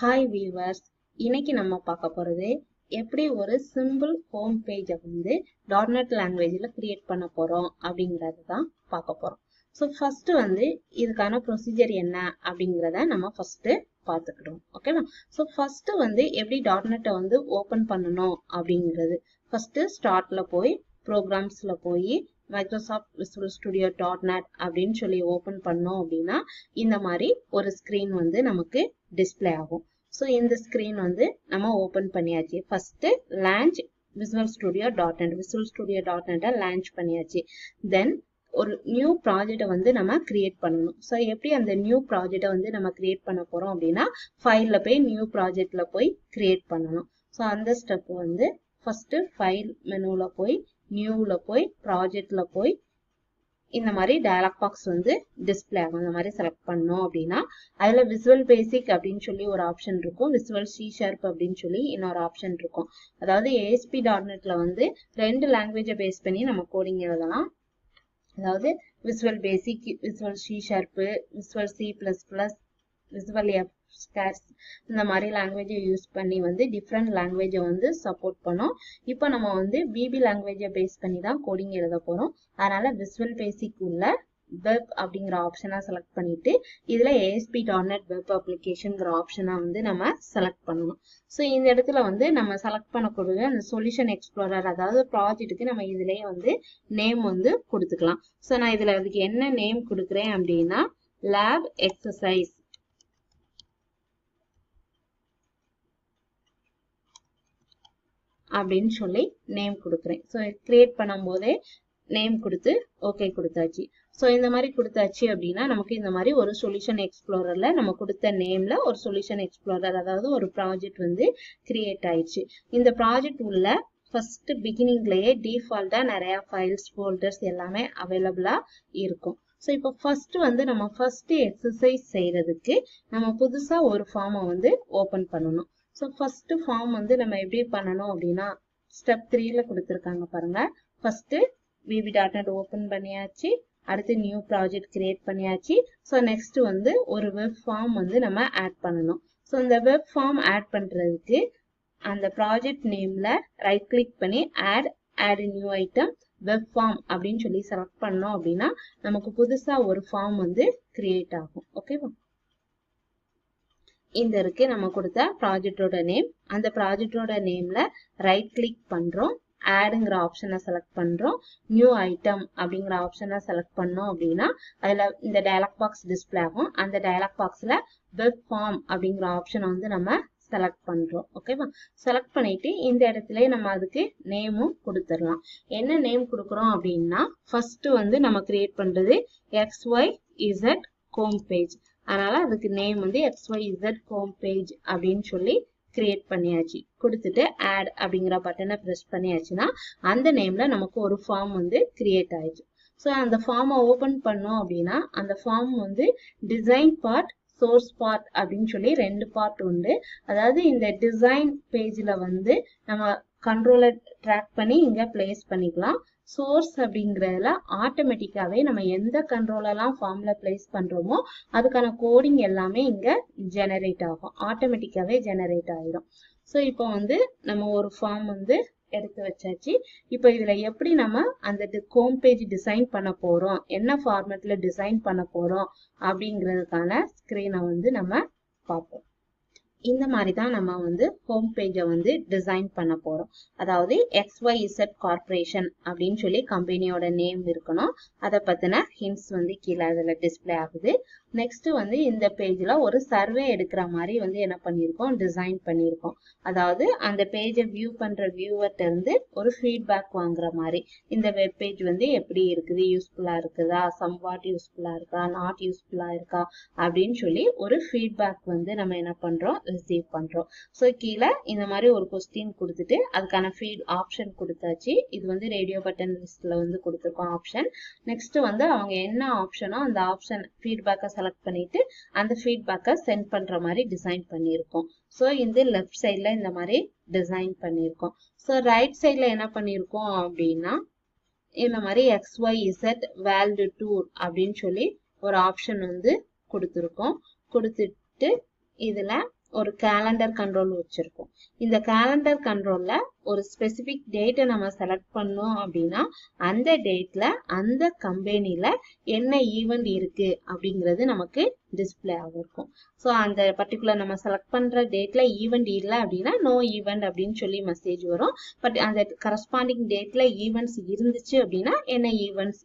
Hi viewers, இன்னைக்கு நம்ம பார்க்க போகிறது எப்படி ஒரு சிம்பிள் ஹோம் பேஜை வந்து டாட்நெட் லாங்குவேஜில் கிரியேட் பண்ண போகிறோம் அப்படிங்கிறது தான் பார்க்க போகிறோம். ஸோ ஃபஸ்ட்டு வந்து இதுக்கான ப்ரொசீஜர் என்ன அப்படிங்கிறத நம்ம ஃபஸ்ட்டு பார்த்துக்கிடுவோம். ஓகேவா? ஸோ ஃபஸ்ட்டு வந்து எப்படி டாட்நெட்டை வந்து ஓப்பன் பண்ணணும் அப்படிங்கிறது ஃபஸ்ட்டு ஸ்டார்ட்டில் போய் ப்ரோக்ராம்ஸில் போய் மைக்ரோசாஃப்ட் விசுவல் ஸ்டுடியோ .NET அப்படின்னு சொல்லி ஓப்பன் பண்ணோம் அப்படின்னா இந்த மாதிரி ஒரு ஸ்க்ரீன் வந்து நமக்கு டிஸ்பிளே ஆகும். ஸோ இந்த ஸ்க்ரீன் வந்து நம்ம ஓப்பன் பண்ணியாச்சு. First launch visual studio .NET visual studio .NET launch பண்ணியாச்சு. தென் ஒரு நியூ ப்ராஜெக்டை வந்து நம்ம கிரியேட் பண்ணணும். ஸோ எப்படி அந்த நியூ ப்ராஜெக்டை வந்து நம்ம கிரியேட் பண்ண போறோம் அப்படின்னா ஃபைலில் போய் நியூ ப்ராஜெக்ட்ல போய் கிரியேட் பண்ணணும். ஸோ அந்த ஸ்டெப் வந்து ஃபர்ஸ்ட் ஃபைல் மெனுவில் போய் நியூவில் போய் ப்ராஜெக்ட்ல போய் இந்த மாதிரி டயலாக் பாக்ஸ் வந்து டிஸ்பிளே ஆகும். இந்த மாதிரி செலக்ட் பண்ணோம் அப்படின்னா அதில் விசுவல் பேசிக் அப்படின்னு சொல்லி ஒரு ஆப்ஷன் இருக்கும், விசுவல் C# அப்படின்னு சொல்லி இன்னொரு ஆப்ஷன் இருக்கும். அதாவது ASP.NETல வந்து 2 லாங்குவேஜை பேஸ் பண்ணி நம்ம கோடிங் எழுதலாம். அதாவது visual basic, visual C#, visual C++, visual F இந்த மாதிரி லாங்குவேஜை யூஸ் பண்ணி வந்து டிஃப்ரெண்ட் லாங்குவேஜை வந்து சப்போர்ட் பண்ணோம். இப்போ நம்ம வந்து VB லாங்குவேஜை பேஸ் பண்ணி தான் கோடிங் எழுத போகிறோம். அதனால விசுவல் பேசிக் உள்ள வெப் அப்படிங்கிற ஆப்ஷனை செலக்ட் பண்ணிட்டு இதில் ASP.NET வெப் அப்ளிகேஷன்ங்கிற ஆப்ஷனை வந்து நம்ம செலக்ட் பண்ணணும். ஸோ இந்த இடத்துல வந்து நம்ம செலக்ட் பண்ணக்கூடிய அந்த சொல்யூஷன் எக்ஸ்ப்ளோரர் அதாவது ப்ராஜெக்ட்டுக்கு நம்ம இதுலேயே வந்து நேம் வந்து கொடுத்துக்கலாம். ஸோ நான் இதில் அதுக்கு என்ன நேம் கொடுக்குறேன் அப்படின்னா லேப் எக்ஸசைஸ் அப்படின்னு சொல்லி நேம் கொடுக்குறேன். ஸோ கிரியேட் பண்ணும் போதே நேம் கொடுத்து ஓகே கொடுத்தாச்சு. ஸோ இந்த மாதிரி கொடுத்தாச்சு அப்படின்னா நமக்கு இந்த மாதிரி ஒரு சொல்யூஷன் எக்ஸ்ப்ளோரர்ல நம்ம கொடுத்த நேம்ல ஒரு சொல்யூஷன் எக்ஸ்ப்ளோரர் அதாவது ஒரு ப்ராஜெக்ட் வந்து கிரியேட் ஆயிடுச்சு. இந்த ப்ராஜெக்ட் உள்ள ஃபர்ஸ்ட் பிகினிங்லயே டிஃபால்ட்டா நிறைய ஃபைல்ஸ் ஃபோல்டர்ஸ் எல்லாமே அவைலபிளா இருக்கும். ஸோ இப்போ ஃபர்ஸ்ட் வந்து நம்ம ஃபர்ஸ்ட் எக்ஸசைஸ் செய்யறதுக்கு நம்ம புதுசா ஒரு ஃபார்மை வந்து ஓபன் பண்ணணும். ஸோ ஃபர்ஸ்ட் ஃபார்ம் வந்து நம்ம எப்படி பண்ணணும் அப்படின்னா ஸ்டெப் 3ல கொடுத்துருக்காங்க பாருங்க. ஃபர்ஸ்ட் VB.NET ஓபன் பண்ணியாச்சு, அடுத்து நியூ ப்ராஜெக்ட் கிரியேட் பண்ணியாச்சு. ஸோ நெக்ஸ்ட் வந்து ஒரு வெப் ஃபார்ம் வந்து நம்ம ஆட் பண்ணணும். ஸோ இந்த வெப் ஃபார்ம் ஆட் பண்றதுக்கு அந்த ப்ராஜெக்ட் நேம்ல ரைட் கிளிக் பண்ணி add new item web form அப்படின்னு சொல்லி செலக்ட் பண்ணோம் அப்படின்னா நமக்கு புதுசா ஒரு ஃபார்ம் வந்து கிரியேட் ஆகும். ஓகேவா? இந்த இருக்கு நம்ம கொடுத்த ப்ராஜெக்டோட நேம். அந்த ப்ராஜெக்டோட நேம்ல ரைட் கிளிக் பண்றோம், ஆடுங்கிற ஆப்ஷனை செலக்ட் பண்றோம், நியூ ஐட்டம் அப்படிங்கிற ஆப்ஷனை செலக்ட் பண்ணோம் அப்படின்னா அதுல இந்த டயலாக் பாக்ஸ் டிஸ்பிளே ஆகும். அந்த டயலாக் பாக்ஸ்ல வெப் ஃபார்ம் அப்படிங்கிற ஆப்ஷனை வந்து நம்ம செலக்ட் பண்றோம். ஓகேவா? செலக்ட் பண்ணிட்டு இந்த இடத்துல நம்ம அதுக்கு நேமும் கொடுத்துடலாம். என்ன நேம் கொடுக்குறோம் அப்படின்னா ஃபர்ஸ்ட் வந்து நம்ம கிரியேட் பண்றது XYZ ஹோம் பேஜ். அதனால அதுக்கு நேம் வந்து XYZ ஹோம் பேஜ் அப்படின்னு சொல்லி கிரியேட் பண்ணியாச்சு. கொடுத்துட்டு ஆட் அப்படிங்கிற பட்டனை ப்ரெஸ் பண்ணியாச்சுன்னா அந்த நேம்ல நமக்கு ஒரு ஃபார்ம் வந்து கிரியேட் ஆயிடுச்சு. ஸோ அந்த ஃபார்மை ஓபன் பண்ணோம் அப்படின்னா அந்த ஃபார்ம் வந்து டிசைன் பார்ட், சோர்ஸ் பார்ட் அப்படின்னு சொல்லி 2 பார்ட் உண்டு. அதாவது இந்த டிசைன் பேஜ்ல வந்து நம்ம கண்ட்ரோலர் ட்ராக் பண்ணி இங்க பிளேஸ் பண்ணிக்கலாம். சோர்ஸ் அப்படிங்கிறதுல ஆட்டோமேட்டிக்காவே நம்ம எந்த கண்ட்ரோலெல்லாம் ஃபார்ம்ல பிளேஸ் பண்றோமோ அதுக்கான கோடிங் எல்லாமே இங்க ஜெனரேட் ஆகும், ஆட்டோமேட்டிக்காவே ஜெனரேட் ஆயிடும். ஸோ இப்போ வந்து நம்ம ஒரு ஃபார்ம் வந்து எடுத்து வச்சாச்சு. இப்போ இதுல எப்படி நம்ம அந்த ஹோம் பேஜ் டிசைன் பண்ண போறோம், என்ன ஃபார்மேட்ல டிசைன் பண்ண போறோம் அப்படிங்கிறதுக்கான ஸ்கிரீனை வந்து நம்ம பார்ப்போம். இந்த மாதிரி தான் நம்ம வந்து ஹோம் பேஜை வந்து டிசைன் பண்ண போறோம். அதாவது XYZ கார்பரேஷன் அப்படின்னு சொல்லி கம்பெனியோட நேம் இருக்கணும். அதை பத்தின ஹிண்ட்ஸ் வந்து கீழே அதுல டிஸ்பிளே ஆகுது. நெக்ஸ்ட் வந்து இந்த பேஜ்ல ஒரு சர்வே எடுக்கிற மாதிரி வந்து என்ன பண்ணிருக்கோம், டிசைன் பண்ணிருக்கோம். அதாவது அந்த பேஜை வியூ பண்ற வியூவர்ட்ட இருந்து ஒரு ஃபீட்பேக் வாங்குற மாதிரி இந்த வெப் பேஜ் வந்து எப்படி இருக்குது, யூஸ்ஃபுல்லா இருக்குதா, சம்வாட் யூஸ்ஃபுல்லா இருக்கா, நாட் யூஸ்ஃபுல்லா இருக்கா அப்படின்னு சொல்லி ஒரு ஃபீட்பேக் வந்து நம்ம என்ன பண்றோம், ரிசீவ் பண்றோம். ஸோ கீழே இந்த மாதிரி ஒரு கொஸ்டின் கொடுத்துட்டு அதுக்கான ஃபீட் ஆப்ஷன் கொடுத்தாச்சு. இது வந்து ரேடியோ பட்டன் லிஸ்ட்ல வந்து கொடுத்துருக்கோம் ஆப்ஷன். நெக்ஸ்ட் வந்து அவங்க என்ன ஆப்ஷனோ அந்த ஆப்ஷன் ஃபீட்பேக்கை செலக்ட் பண்ணிட்டு அந்த ஃபீட்பேக்கை சென்ட் பண்ற மாதிரி டிசைன் பண்ணியிருக்கோம். ஸோ இந்த லெஃப்ட் சைட்ல இந்த மாதிரி டிசைன் பண்ணியிருக்கோம். ஸோ ரைட் சைட்ல என்ன பண்ணியிருக்கோம் அப்படின்னா இந்த மாதிரி XYZ வேல்யூ டூர் அப்படின்னு சொல்லி ஒரு ஆப்ஷன் வந்து கொடுத்துருக்கோம். கொடுத்துட்டு இதுல ஒரு கேலண்டர் கண்ட்ரோல் வச்சிருக்கோம். இந்த கேலண்டர் கண்ட்ரோல்ல ஒரு ஸ்பெசிபிக் டேட்டை நம்ம செலக்ட் பண்ணோம் அப்படின்னா அந்த டேட்ல அந்த கம்பெனில என்ன ஈவெண்ட் இருக்கு அப்படிங்கிறது நமக்கு டிஸ்பிளே ஆகிருக்கும். ஸோ அந்த பர்டிகுலர் நம்ம செலக்ட் பண்ற டேட்ல ஈவெண்ட் இல்லை அப்படின்னா நோ ஈவெண்ட் அப்படின்னு சொல்லி மெசேஜ் வரும். பட் அந்த கரஸ்பாண்டிங் டேட்ல ஈவெண்ட்ஸ் இருந்துச்சு அப்படின்னா என்ன ஈவெண்ட்ஸ்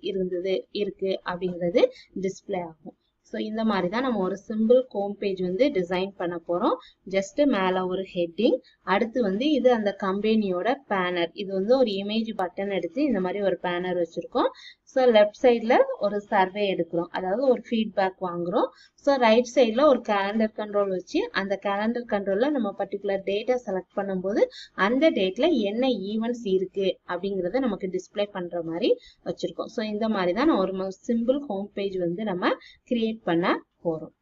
இருக்கு அப்படிங்கிறது டிஸ்பிளே ஆகும். ஸோ இந்த மாதிரி தான் நம்ம ஒரு சிம்பிள் ஹோம் பேஜ் வந்து டிசைன் பண்ண போறோம். ஜஸ்ட் மேல ஒரு ஹெட்டிங், அடுத்து வந்து இது அந்த கம்பெனியோட பேனர். இது வந்து ஒரு இமேஜ் பட்டன் எடுத்து இந்த மாதிரி ஒரு பேனர் வச்சிருக்கோம். ஸோ லெஃப்ட் சைட்ல ஒரு சர்வே எடுக்கிறோம், அதாவது ஒரு ஃபீட்பேக் வாங்குறோம். ஸோ ரைட் சைட்ல ஒரு கேலண்டர் கண்ட்ரோல் வச்சு அந்த கேலண்டர் கண்ட்ரோல்ல நம்ம பர்டிகுலர் டேட்டா செலக்ட் பண்ணும்போது அந்த டேட்ல என்ன ஈவெண்ட்ஸ் இருக்கு அப்படிங்கறத நமக்கு டிஸ்பிளே பண்ற மாதிரி வச்சிருக்கோம். ஸோ இந்த மாதிரி தான் ஒரு சிம்பிள் ஹோம் பேஜ் வந்து நம்ம கிரியேட் பண்ண போறோம்.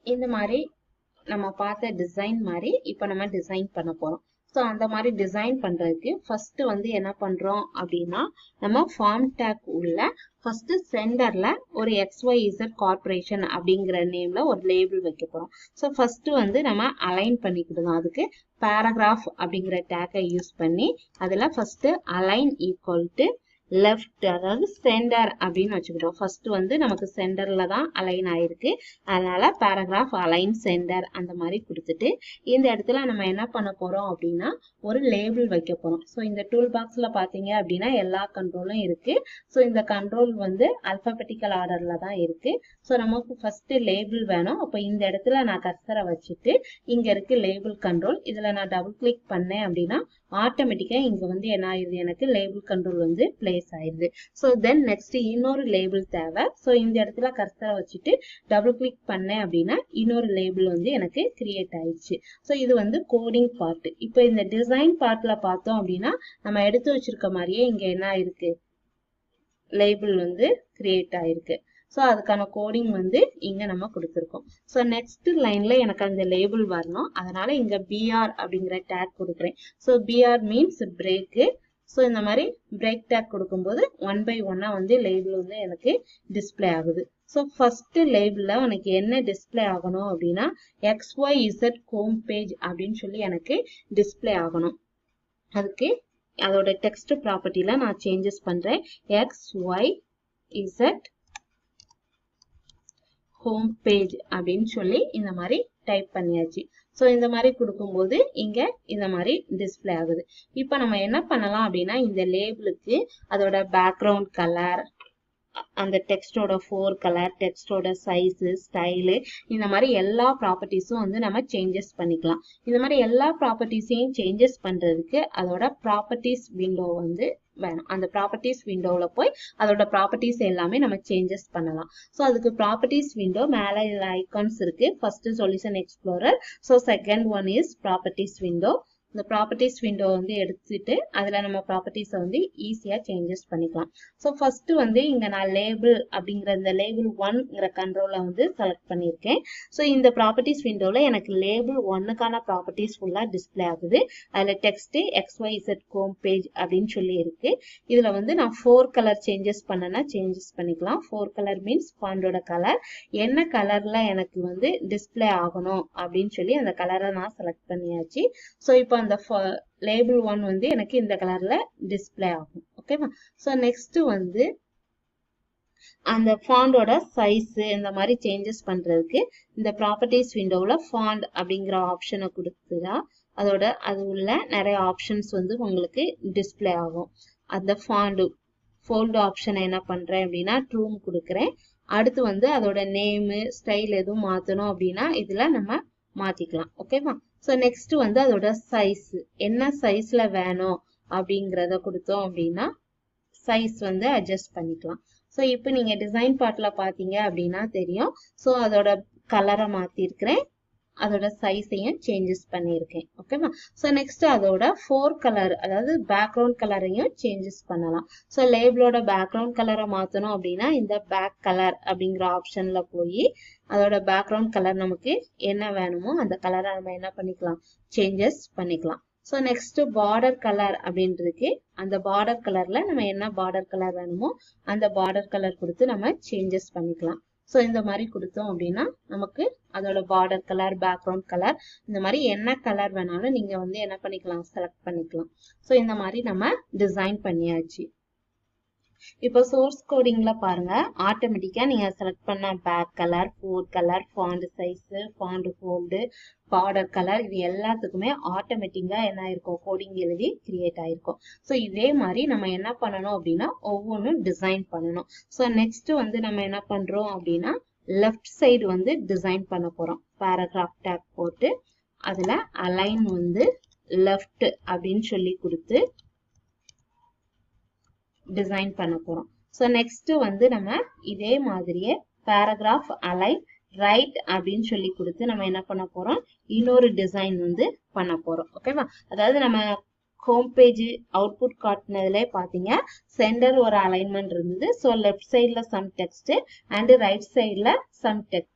இந்த மாதிரி நம்ம பார்த்த டிசைன் மாதிரி இப்போ நம்ம டிசைன் பண்ண போறோம். ஸோ அந்த மாதிரி டிசைன் பண்றதுக்கு ஃபர்ஸ்ட் வந்து என்ன பண்றோம் அப்படின்னா நம்ம ஃபார்ம் டேக் உள்ள ஃபர்ஸ்ட் சென்டர்ல ஒரு XYZ கார்பரேஷன் அப்படிங்கிற நேம்ல ஒரு லேபிள் வைக்க போறோம். ஸோ ஃபர்ஸ்ட் வந்து நம்ம அலைன் பண்ணிக்கிடுவோம். அதுக்கு பேராகிராஃப் அப்படிங்கிற டேக்கை யூஸ் பண்ணி அதுல first align equal to left, அதாவது சென்டர் அப்படின்னு வச்சுக்கிட்டோம். ஃபர்ஸ்ட் வந்து நமக்கு சென்டர்ல தான் அலைன் ஆயிருக்கு, அதனால பேராகிராஃப் அலைன் சென்டர் அந்த மாதிரி கொடுத்துட்டு இந்த இடத்துல நம்ம என்ன பண்ண போறோம் அப்படின்னா ஒரு லேபிள் வைக்க போறோம். ஸோ இந்த டூல் பாக்ஸ்ல பாத்தீங்க அப்படின்னா எல்லா கண்ட்ரோலும் இருக்கு. ஸோ இந்த கண்ட்ரோல் வந்து அல்பாபெட்டிக்கல் ஆர்டர்ல தான் இருக்கு. ஸோ நமக்கு ஃபர்ஸ்ட் லேபிள் வேணும். அப்போ இந்த இடத்துல நான் கர்சரை வச்சுட்டு இங்க இருக்கு லேபிள் கண்ட்ரோல், இதுல நான் டபுள் கிளிக் பண்ணேன் அப்படின்னா ஆட்டோமேட்டிக்கா இங்க வந்து என்ன ஆயிருது, எனக்கு லேபிள் கண்ட்ரோல் வந்து பிளேஸ் ஆயிருது. ஸோ தென் நெக்ஸ்ட் இன்னொரு லேபிள் தேவை. ஸோ இந்த இடத்துல கர்சரை வச்சுட்டு டபுள் கிளிக் பண்ணேன் அப்படின்னா இன்னொரு லேபிள் வந்து எனக்கு கிரியேட் ஆயிடுச்சு. ஸோ இது வந்து கோடிங் பார்ட். இப்போ இந்த டிசைன் பார்ட்ல பார்த்தோம் அப்படின்னா நம்ம எடுத்து வச்சிருக்க மாதிரியே இங்க என்ன ஆயிருக்கு, லேபிள் வந்து கிரியேட் ஆயிருக்கு. ஸோ அதுக்கான கோடிங் வந்து இங்க நம்ம கொடுத்துருக்கோம். ஸோ நெக்ஸ்ட் லைன்ல எனக்கு அந்த லேபிள் வரணும், அதனால இங்க BR அப்படிங்கிற டேக் கொடுக்குறேன். So BR means break. So இந்த மாதிரி பிரேக் டேக் கொடுக்கும்போது 1 by 1 வந்து லேபிள் வந்து எனக்கு டிஸ்பிளே ஆகுது. ஸோ ஃபர்ஸ்ட் லேபிள்ல உனக்கு என்ன டிஸ்பிளே ஆகணும் அப்படின்னா XYZ ஹோம் பேஜ் அப்படின்னு சொல்லி எனக்கு டிஸ்பிளே ஆகணும். அதுக்கு அதோட டெக்ஸ்ட் ப்ராப்பர்ட்டில நான் சேஞ்சஸ் பண்றேன். XYZ ஹோம் பேஜ் அப்படின்னு சொல்லி இந்த மாதிரி டைப் பண்ணியாச்சு. ஸோ இந்த மாதிரி கொடுக்கும்போது இங்க இந்த மாதிரி டிஸ்பிளே ஆகுது. இப்போ நம்ம என்ன பண்ணலாம் அப்படின்னா இந்த லேபிளுக்கு அதோட பேக்ரவுண்ட் கலர், அந்த டெக்ஸ்டோட 4 கலர், டெக்ஸ்டோட சைஸு, ஸ்டைலு, இந்த மாதிரி எல்லா ப்ராப்பர்ட்டிஸும் வந்து நம்ம சேஞ்சஸ் பண்ணிக்கலாம். இந்த மாதிரி எல்லா ப்ராப்பர்ட்டிஸையும் சேஞ்சஸ் பண்றதுக்கு அதோட ப்ராப்பர்ட்டிஸ் விண்டோ வந்து வேணும். அந்த ப்ராப்பர்ட்டிஸ் விண்டோவில் போய் அதோட ப்ராப்பர்ட்டிஸ் எல்லாமே நம்ம சேஞ்சஸ் பண்ணலாம். ஸோ அதுக்கு ப்ராப்பர்ட்டிஸ் விண்டோ மேலே இதில் ஐகான்ஸ் இருக்கு. First solution explorer, so second one is properties window. இந்த ப்ராப்பர்ட்டிஸ் விண்டோ வந்து எடுத்துட்டு அதுல நம்ம ப்ராப்பர்ட்டிஸை வந்து ஈஸியா சேஞ்சஸ் பண்ணிக்கலாம். ஸோ ஃபர்ஸ்ட் வந்து இங்க நான் லேபிள் அப்படிங்கிற இந்த லேபிள் 1ங்கிற கண்ட்ரோலை வந்து செலக்ட் பண்ணியிருக்கேன். ஸோ இந்த ப்ராப்பர்ட்டிஸ் விண்டோல எனக்கு லேபிள் 1க்கான ப்ராப்பர்ட்டிஸ் ஃபுல்லா டிஸ்பிளே ஆகுது. அதுல டெக்ஸ்ட் XYZ ஹோம் பேஜ் அப்படின்னு சொல்லி இருக்கு. இதுல வந்து நான் 4 கலர் சேஞ்சஸ் பண்ணனா சேஞ்சஸ் பண்ணிக்கலாம். 4 கலர் மீன்ஸ் ஃபாண்டோட கலர், என்ன கலர்ல எனக்கு வந்து டிஸ்பிளே ஆகணும் அப்படின்னு சொல்லி அந்த கலரை நான் செலக்ட் பண்ணியாச்சு. ஸோ இப்போ அந்த லேபிள் 1 வந்து எனக்கு இந்த கலர்ல டிஸ்பிளே ஆகும். ஓகேவா? ஸோ நெக்ஸ்ட் வந்து அந்த ஃபாண்டோட சைஸ் இந்த மாதிரி சேஞ்சஸ் பண்றதுக்கு இந்த ப்ராப்பர்ட்டிஸ் விண்டோவில் ஃபாண்ட் அப்படிங்கிற ஆப்ஷனை கொடுத்துதா அது உள்ள நிறைய ஆப்ஷன்ஸ் வந்து உங்களுக்கு டிஸ்பிளே ஆகும். அந்த ஃபோல்டு ஆப்ஷனை என்ன பண்றேன் அப்படின்னா ட்ரூன்னு கொடுக்குறேன். அடுத்து வந்து அதோட நேமு, ஸ்டைல் எதுவும் மாத்தணும் அப்படின்னா இதுல நம்ம மாத்திக்கலாம். ஓகேவா? ஸோ நெக்ஸ்ட் வந்து அதோட சைஸ், என்ன சைஸ்ல வேணும் அப்படிங்கிறத கொடுத்தோம் அப்படின்னா சைஸ் வந்து அட்ஜஸ்ட் பண்ணிக்கலாம். ஸோ இப்போ நீங்க டிசைன் பார்ட்ல பாத்தீங்க அப்படின்னா தெரியும். ஸோ அதோட கலரை மாத்திருக்கிறேன், அதோட சைஸையும் சேஞ்சஸ் பண்ணியிருக்கேன். ஓகேவா? ஸோ நெக்ஸ்ட் அதோட 4 கலர், அதாவது பேக்ரவுண்ட் கலரையும் சேஞ்சஸ் பண்ணலாம். ஸோ லேபிளோட பேக்ரவுண்ட் கலரை மாற்றணும் அப்படின்னா இந்த பேக் கலர் அப்படிங்கிற ஆப்ஷன்ல போய் அதோட பேக்ரவுண்ட் கலர் நமக்கு என்ன வேணுமோ அந்த கலரை நம்ம என்ன பண்ணிக்கலாம், சேஞ்சஸ் பண்ணிக்கலாம். ஸோ நெக்ஸ்ட் பார்டர் கலர் அப்படின்றது, அந்த பார்டர் கலர்ல நம்ம என்ன பார்டர் கலர் வேணுமோ அந்த பார்டர் கலர் கொடுத்து நம்ம சேஞ்சஸ் பண்ணிக்கலாம். ஸோ இந்த மாதிரி கொடுத்தோம் அப்படின்னா நமக்கு அதோட பார்டர் கலர், பேக்ரவுண்ட் கலர், இந்த மாதிரி என்ன கலர் வேணாலும் நீங்க வந்து என்ன பண்ணிக்கலாம், செலக்ட் பண்ணிக்கலாம். ஸோ இந்த மாதிரி நம்ம டிசைன் பண்ணியாச்சு. இப்போ சோர்ஸ் கோடிங்ல பாருங்க, ஆட்டோமேட்டிக்கா நீங்க செலக்ட் பண்ண back colour, fore colour, font size, font bold, border colour, இது எல்லாத்துக்குமே ஆட்டோமேட்டிக்கா என்ன ஆயிருக்கும், கோடிங் எழுதி கிரியேட் ஆயிருக்கும். ஸோ இதே மாதிரி நம்ம என்ன பண்ணணும் அப்படின்னா ஒவ்வொன்றும் டிசைன் பண்ணணும். ஸோ நெக்ஸ்ட் வந்து நம்ம என்ன பண்றோம் அப்படின்னா லெஃப்ட் சைடு வந்து டிசைன் பண்ண போறோம். பேராகிராஃப் டேக் போட்டு அதுல அலைன் வந்து லெஃப்ட் அப்படின்னு சொல்லி கொடுத்து டிசைன் பண்ண போறோம். ஸோ நெக்ஸ்ட் வந்து நம்ம இதே மாதிரியே பேராகிராஃப் அலைன் ரைட் அப்படின்னு சொல்லி கொடுத்து நம்ம என்ன பண்ண போறோம், இன்னொரு டிசைன் வந்து பண்ண போறோம். ஓகேவா? அதாவது நம்ம ஹோம் பேஜ் அவுட்புட் காட்டினதுல பாத்தீங்க சென்டர் ஒரு அலைன்மெண்ட் இருந்தது. ஸோ லெஃப்ட் சைட்ல சம் டெக்ஸ்ட் அண்ட் ரைட் சைட்ல சம் டெக்ஸ்ட்.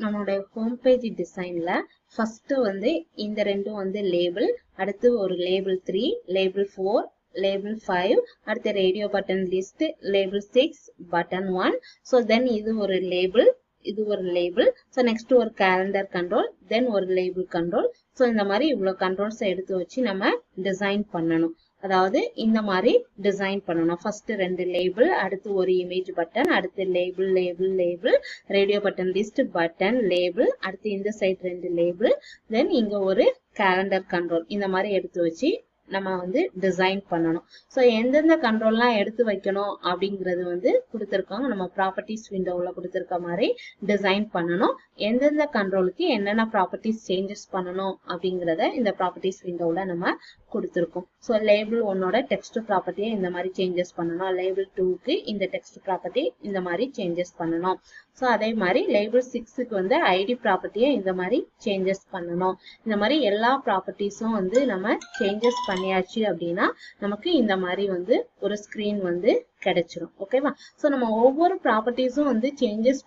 நம்மளுடைய ஹோம் பேஜ் டிசைன்ல ஃபர்ஸ்ட் வந்து இந்த ரெண்டும் வந்து லேபிள், அடுத்து ஒரு லேபிள் 3, லேபிள் 4, லேபிள் 5, அடுத்து radio button list, label 6, button 1. So then இது ஒரு லேபிள், இது ஒரு லேபிள். ஸோ நெக்ஸ்ட் ஒரு கேலண்டர் கண்ட்ரோல், தென் ஒரு லேபிள் கண்ட்ரோல். ஸோ இந்த மாதிரி இவ்வளவு கண்ட்ரோல்ஸ் எடுத்து வச்சு நம்ம டிசைன் பண்ணணும். அதாவது இந்த மாதிரி டிசைன் பண்ணணும். ஃபர்ஸ்ட் 2 லேபிள், அடுத்து ஒரு இமேஜ் பட்டன், அடுத்து label label label, radio button list, button, label, அடுத்து இந்த சைட் 2 லேபிள், தென் இங்க ஒரு கேலண்டர் கண்ட்ரோல். இந்த மாதிரி எடுத்து வச்சு நம்ம வந்து டிசைன் பண்ணணும். ஸோ எந்தெந்த கண்ட்ரோல்லாம் எடுத்து வைக்கணும் அப்படிங்கிறது வந்து கொடுத்துருக்காங்க. நம்ம ப்ராப்பர்ட்டிஸ் விண்டோவில் கொடுத்துருக்க மாதிரி டிசைன் பண்ணணும். எந்தெந்த கண்ட்ரோலுக்கு என்னென்ன ப்ராப்பர்ட்டிஸ் சேஞ்சஸ் பண்ணணும் அப்படிங்கிறத இந்த ப்ராப்பர்ட்டிஸ் விண்டோவில் நம்ம கொடுத்துருக்கோம். ஸோ லேபிள் 1ஓட டெக்ஸ்ட் ப்ராப்பர்ட்டியை இந்த மாதிரி சேஞ்சஸ் பண்ணணும். லேபிள் 2க்கு இந்த டெக்ஸ்ட் ப்ராப்பர்ட்டி இந்த மாதிரி சேஞ்சஸ் பண்ணணும். ஸோ அதே மாதிரி லேபிள் 6க்கு வந்து ஐடி ப்ராப்பர்ட்டியை இந்த மாதிரி சேஞ்சஸ் பண்ணணும். இந்த மாதிரி எல்லா ப்ராப்பர்ட்டிஸும் வந்து நம்ம சேஞ்சஸ் பண்ணியாச்சு அப்படின்னா நமக்கு இந்த மாதிரி வந்து ஒரு ஸ்கிரீன் வந்து கிடைச்சிரும். ஓகேவா? ஸோ நம்ம ஒவ்வொரு ப்ராப்பர்ட்டிஸும் வந்து சேஞ்சஸ்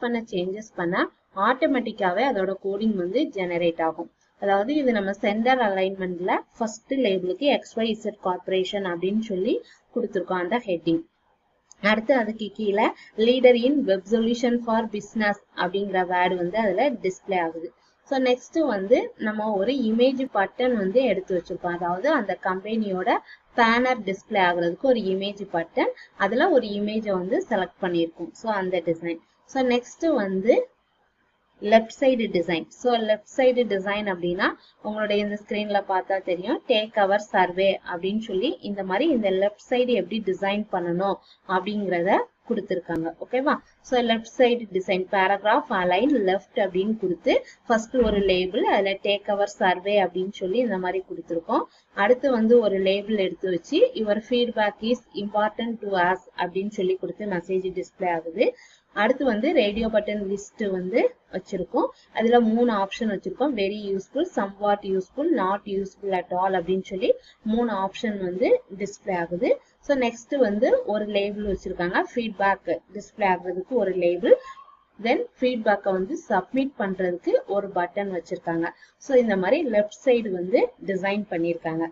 பண்ண ஆட்டோமேட்டிக்காவே அதோட கோடிங் வந்து ஜெனரேட் ஆகும். அதாவது இது நம்ம சென்டர் அலைன்மெண்ட்ல ஃபர்ஸ்ட் லேபிளுக்கு XYZ கார்பரேஷன் அப்படின்னு சொல்லி கொடுத்துருக்கோம் அந்த ஹெட்டிங். அடுத்து அதுக்கு கீழே leader in web solution for business அப்படிங்கிற வேர்டு வந்து அதுல டிஸ்பிளே ஆகுது. ஸோ நெக்ஸ்ட் வந்து நம்ம ஒரு இமேஜ் பட்டன் வந்து எடுத்து வச்சிருக்கோம். அதாவது அந்த கம்பெனியோட பேனர் டிஸ்பிளே ஆகுறதுக்கு ஒரு இமேஜ் பட்டன், அதுல ஒரு இமேஜை வந்து செலக்ட் பண்ணியிருக்கோம். ஸோ அந்த டிசைன். ஸோ நெக்ஸ்ட் வந்து left side design. So left side design அப்படின்னா உங்களுடைய இந்த ஸ்கிரீன்ல பார்த்தா தெரியும், டேக் அவர் சர்வே அப்படின்னு சொல்லி இந்த மாதிரி இந்த லெஃப்ட் சைடு எப்படி டிசைன் பண்ணணும் அப்படிங்கிறத கொடுத்துருக்காங்க. ஓகேவா? So left side design paragraph align left அப்படின்னு கொடுத்து ஃபர்ஸ்ட் ஒரு லேபிள், அதுல டேக் அவர் சர்வே அப்படின்னு சொல்லி இந்த மாதிரி கொடுத்துருக்கோம். அடுத்து வந்து ஒரு லேபிள் எடுத்து வச்சு your feedback is important to us அப்படின்னு சொல்லி கொடுத்து மெசேஜ் டிஸ்பிளே ஆகுது. அடுத்து வந்து ரேடியோ பட்டன் லிஸ்ட் வந்து வச்சிருக்கோம். அதுல 3 ஆப்ஷன் வச்சிருக்கோம். Very useful, somewhat useful, not useful at all அப்படின்னு சொல்லி 3 ஆப்ஷன் வந்து டிஸ்பிளே ஆகுது. ஸோ நெக்ஸ்ட் வந்து ஒரு லேபிள் வச்சிருக்காங்க. ஃபீட்பேக் டிஸ்பிளே ஆகுறதுக்கு ஒரு லேபிள், தென் ஃபீட்பேக்கை வந்து சப்மிட் பண்றதுக்கு ஒரு பட்டன் வச்சிருக்காங்க. ஸோ இந்த மாதிரி லெஃப்ட் சைடு வந்து டிசைன் பண்ணியிருக்காங்க.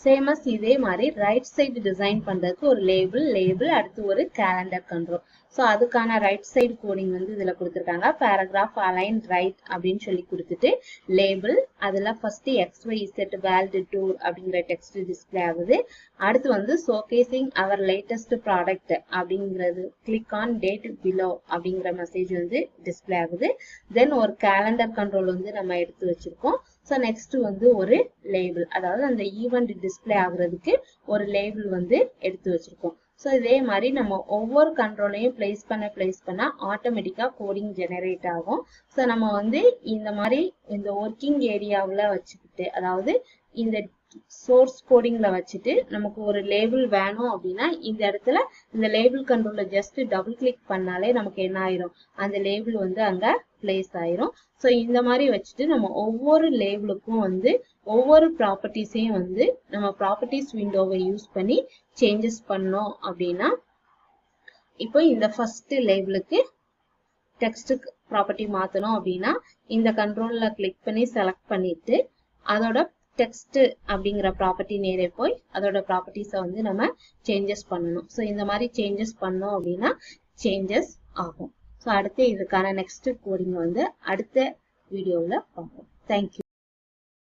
சேமஸ் இதே மாதிரி ரைட் சைடு டிசைன் பண்றதுக்கு ஒரு லேபிள் அடுத்து ஒரு கேலண்டர் கண்ட்ரோல். ஸோ அதுக்கான ரைட் சைடு கோடிங் வந்து இதுல கொடுத்துருக்காங்க. பேராகிராஃப் அலைன் ரைட் அப்படின்னு சொல்லி கொடுத்துட்டு லேபிள், அதுல ஃபர்ஸ்ட் XYZ வேல்டு டூர் அப்படிங்கிற டெக்ஸ்ட் டிஸ்பிளே ஆகுது. அடுத்து வந்து ஷோகேசிங் அவர் லேட்டஸ்ட் ப்ராடக்ட் அப்படிங்கிறது கிளிக் ஆன் டேட் பிலோ அப்படிங்கிற மெசேஜ் வந்து டிஸ்பிளே ஆகுது. தென் ஒரு கேலண்டர் கண்ட்ரோல் வந்து நம்ம எடுத்து வச்சிருக்கோம். ஸோ நெக்ஸ்ட் வந்து ஒரு லேபிள், அதாவது அந்த ஈவெண்ட் டிஸ்பிளே ஆகுறதுக்கு ஒரு லேபிள் வந்து எடுத்து வச்சிருக்கோம். ஸோ இதே மாதிரி நம்ம ஒவ்வொரு கண்ட்ரோலையும் பிளேஸ் பண்ண ஆட்டோமேட்டிக்கா கோடிங் ஜெனரேட் ஆகும். ஸோ நம்ம வந்து இந்த மாதிரி இந்த ஒர்க்கிங் ஏரியாவில் வச்சுக்கிட்டு, அதாவது இந்த சோர்ஸ் கோடிங்ல வச்சுட்டு நமக்கு ஒரு லேபிள் வேணும் அப்படின்னா இந்த இடத்துல இந்த லேபிள் கண்ட்ரோல்ல ஜஸ்ட் டபுள் கிளிக் பண்ணாலே நமக்கு என்ன ஆயிரும், அந்த லேபிள் வந்து அங்க பிளேஸ் ஆயிரும். ஸோ இந்த மாதிரி வச்சுட்டு நம்ம ஒவ்வொரு லேபிளுக்கும் வந்து ஒவ்வொரு ப்ராப்பர்ட்டிஸையும் வந்து நம்ம ப்ராப்பர்ட்டிஸ் விண்டோவை யூஸ் பண்ணி சேஞ்சஸ் பண்ணோம் அப்படின்னா, இப்போ இந்த ஃபர்ஸ்ட் லேபிளுக்கு டெக்ஸ்ட் ப்ராப்பர்ட்டி மாத்தணும் அப்படின்னா இந்த கண்ட்ரோல்ல கிளிக் பண்ணி செலக்ட் பண்ணிட்டு அதோட டெக்ஸ்ட் அப்படிங்கிற ப்ராப்பர்ட்டி நேரே போய் அதோட ப்ராப்பர்ட்டிஸை வந்து நம்ம சேஞ்சஸ் பண்ணணும். ஸோ இந்த மாதிரி சேஞ்சஸ் பண்ணோம் அப்படின்னா சேஞ்சஸ் ஆகும். ஸோ அடுத்து இதுக்கான நெக்ஸ்ட் கோடிங் வந்து அடுத்த வீடியோவில் பார்ப்போம். தேங்க்யூ.